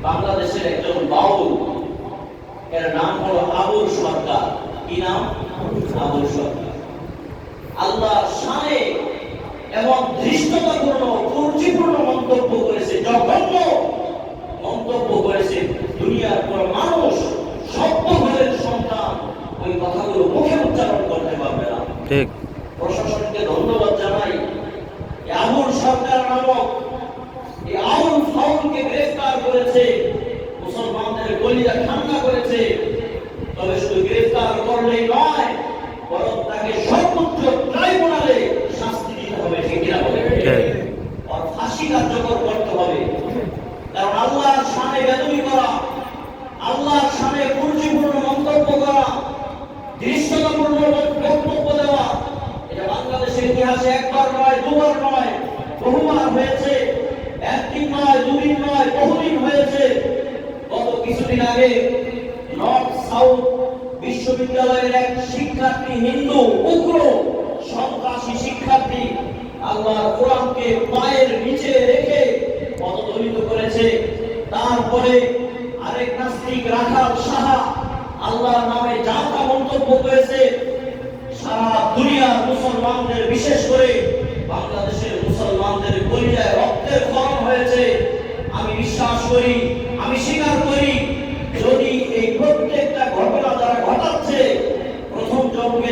বাংলাদেশের একজন বাউল, এর নাম হলো আবুল সরকার। কি নাম? আবুল সরকার। আল্লাহর শানে এবং দৃষ্টতাপূর্ণ কুরুচিপূর্ণ মন্তব্য করেছে, জঘন্য মন্তব্য করেছে। দুনিয়ার কোন মানুষ সভ্য ঘরের সন্তান ওই কথাগুলো মুখে উচ্চারণ করতে পারবে না। ঠিক। প্রশাসনকে ধন্যবাদ জানাই, আবুল সরকার নামক এই আউল ফাউলকে গ্রেফতার করেছে, মুসলমানদের কলিজা ঠান্ডা করেছে। তবে শুধু গ্রেফতার করলেই নয়, বরং তাকে সর্বোচ্চ ট্রাইব্যুনালে শাস্তি দিতে হবে। ঠিক কিনা বলে? আর ফাঁসি কার্যকর করতে হবে। কারণ আল্লাহর শানে বেদবি করা, আল্লাহর শানে কুরুচিপূর্ণ মন্তব্য করা, দৃশ্যতাপূর্ণ বক্তব্য দেওয়া, এটা বাংলাদেশের ইতিহাসে একবার নয়, দুবার নয়, বহুবার হয়েছে। একদিন নয়, দুদিন নয়, বহুদিন হয়েছে। গত কিছুদিন আগে নর্থ সাউথ বিশ্ববিদ্যালয়ের এক শিক্ষার্থী, হিন্দু উগ্র সন্ত্রাসী শিক্ষার্থী, আল্লাহর কোরআনকে পায়ের নিচে রেখে পদদলিত করেছে। তারপরে আরেক নাস্তিক রাখাল সাহা আল্লাহর নামে যা তা মন্তব্য করেছে। সারা দুনিয়ার মুসলমানদের, বিশেষ করে বাংলাদেশের মুসলমানদের কলিজায় রক্তের ক্ষরণ হয়েছে। আমি বিশ্বাস করি, আমি স্বীকার করি, যদি এই প্রত্যেকটা ঘটনা যারা ঘটাচ্ছে প্রথম জন্মে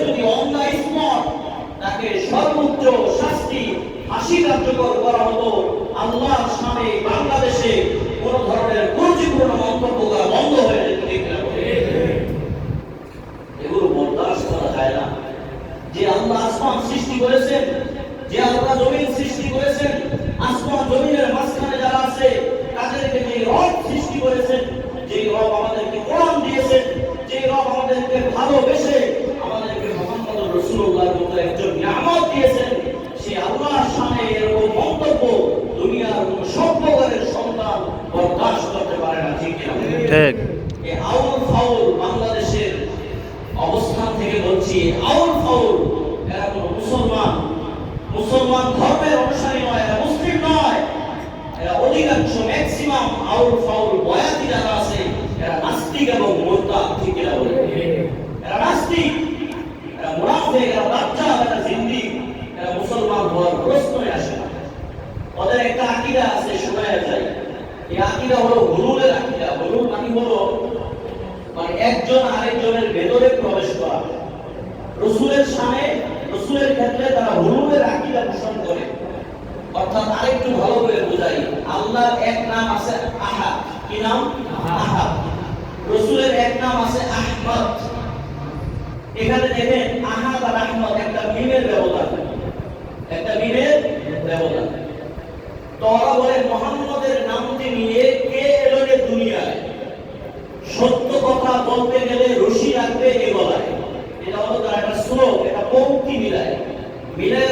যদি অন দ্য স্পট তাকে সর্বোচ্চ শাস্তি ফাঁসি কার্যকর করা হতো, আল্লাহর সামনে বাংলাদেশে কোন ধরনের কুরুচিপূর্ণ মন্তব্য করা বন্ধ হয়ে যেত। এগুলো বরদাস্ত করা যায় না। যে আল্লাহ আসমান সৃষ্টি করেছেন, যে আল্লাহ জমিন সৃষ্টি করেছেন, আসমান জমিনের মাঝখানে যারা আছে তাদেরকে যে রব সৃষ্টি করেছেন, যে রব আমাদেরকে কোরআন দিয়েছেন, যে রব আমাদেরকে ভালোবেসে আমাদেরকে মুহাম্মদ রাসূলুল্লাহর মতো একজন নিয়ামত দিয়েছেন, সেই আল্লাহর সামনে এরকম মন্তব্য দুনিয়ার কোন সভ্যঘরের সন্তান বরদাস্ত করতে পারে না। ঠিক কিনা? ঠিক। এই আউল ফাউল বাংলাদেশের অবস্থান থেকে বলছি, আউল ফাউল এরা কোন মুসলমান ধর্মের অনুসারী নয়, এরা মুসলিম নয়। এরা অধিকাংশ ম্যাক্সিমাম আউল ফাউল বয়াতি যারা আছে এরা নাস্তিক এবং মুরতাদ। ঠিক কিনা বলে? এরা নাস্তিক, এরা মুনাফিক, এরা দাজ্জাল, এরা জিন্দিক, এরা মুসলমান হওয়ার প্রশ্নই আসে না। ওদের একটা আকীদা আছে, শোনা যায়। এই আকীদা হলো হুলুলের আকীদা। হুলুল মানে একজন আরেকজনের ভেতরে প্রবেশ করা। রাসূলের শানে, রাসূলের ক্ষেত্রে তারা হুলুলের আকীদা পোষণ করে। অর্থাৎ আরেকটু ভালো করে বোঝাই, আল্লাহর এক নাম আছে আহাদ। কি নাম? আহাদ। রাসূলের এক নাম আছে আহমদ। এখানে দেখেন আহাদ আর আহমদ একটা মিমের ব্যবধান, একটা মিমের ব্যবধান। তো ওরা বলে মুহাম্মদের নামটি নিয়ে কে এলো রে দুনিয়ায়, সত্য কথা বলতে গেলে রশি রাখবে এ গলায়। এটা হলো তার একটা শ্লোক, এটা পংক্তি মিলায়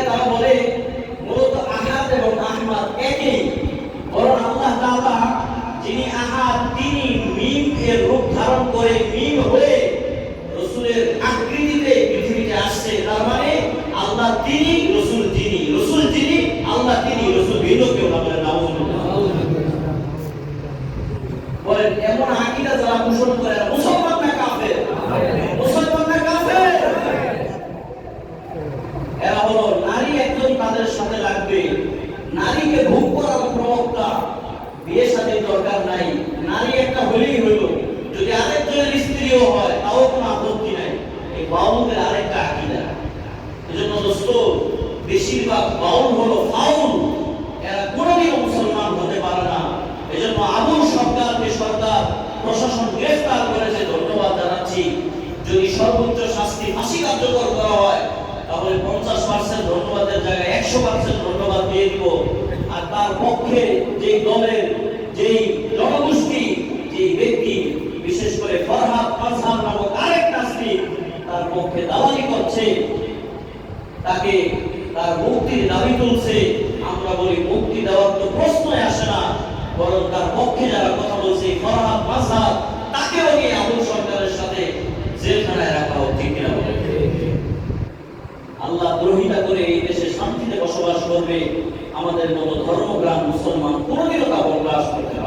তারা বলে মূলত আহাদ এবং আহমদ একই। বরং আল্লাহ তাআলা যিনি আহাদ, তিনি মিম এর রূপ ধারণ করে মিম হয়ে রাসূলের আকৃতিতে পৃথিবীতে আসছে। তার মানে আল্লাহ তিনি, রাসূল যিনি, রাসূল যিনি, আল্লাহ তিনি, রাসূল ভিন্ন কেউ না। বলে নাউযুবিল্লাহ। বলেন এমন আকীদা যারা পোষণ করে মুসলমান না কাফের? মুসলমান না কাফের? এরা হলো নারী একজন তাদের সাথে লাগবে, নারীকে ভোগ করার প্রবক্তা, বিয়ে শাদীর দরকার নাই, নারী একটা হলেই হইল, যদি আরেকজনের স্ত্রীও হয় তাও কোনো আপত্তি নাই। এই বাউলদের আরেকটা আকীদা। এজন্য দোস্ত, বেশিরভাগ বাউল হলো ফাউল, এরা কোনোদিনও মুসলমান হতে পারে না। এজন্য আবুল সরকারকে সরকার প্রশাসন গ্রেফতার করেছে, ধন্যবাদ জানাচ্ছি। যদি সর্বোচ্চ শাস্তি ফাঁসি কার্যকর করা হয় তাহলে 50% ধন্যবাদের জায়গায় 100% ধন্যবাদ দিয়ে দিব। আর তার পক্ষে যেই দলের, যেই জনগোষ্ঠী, যেই ব্যক্তি, বিশেষ করে ফরহাদ মাযহাব নামক আরেক নাস্তিক তার পক্ষে দালালি করছে, তাকে তার মুক্তির দাবি তুলছে, আমরা বলি মুক্তি দেওয়ার তো প্রশ্নই আসে না। বরং তার পক্ষে যারা কথা বলছে ফরহাদ মাযহাব, তাকেও নিয়ে আবুল সরকারের সাথে জেলখানায় রাখা উচিত কিনা বলে? আল্লাহ দ্রোহিতা করে এই দেশে শান্তিতে বসবাস করবে আমাদের মতো ধর্মগ্রাম মুসলমান কোনোদিনও তা বরদাস্ত করবে না।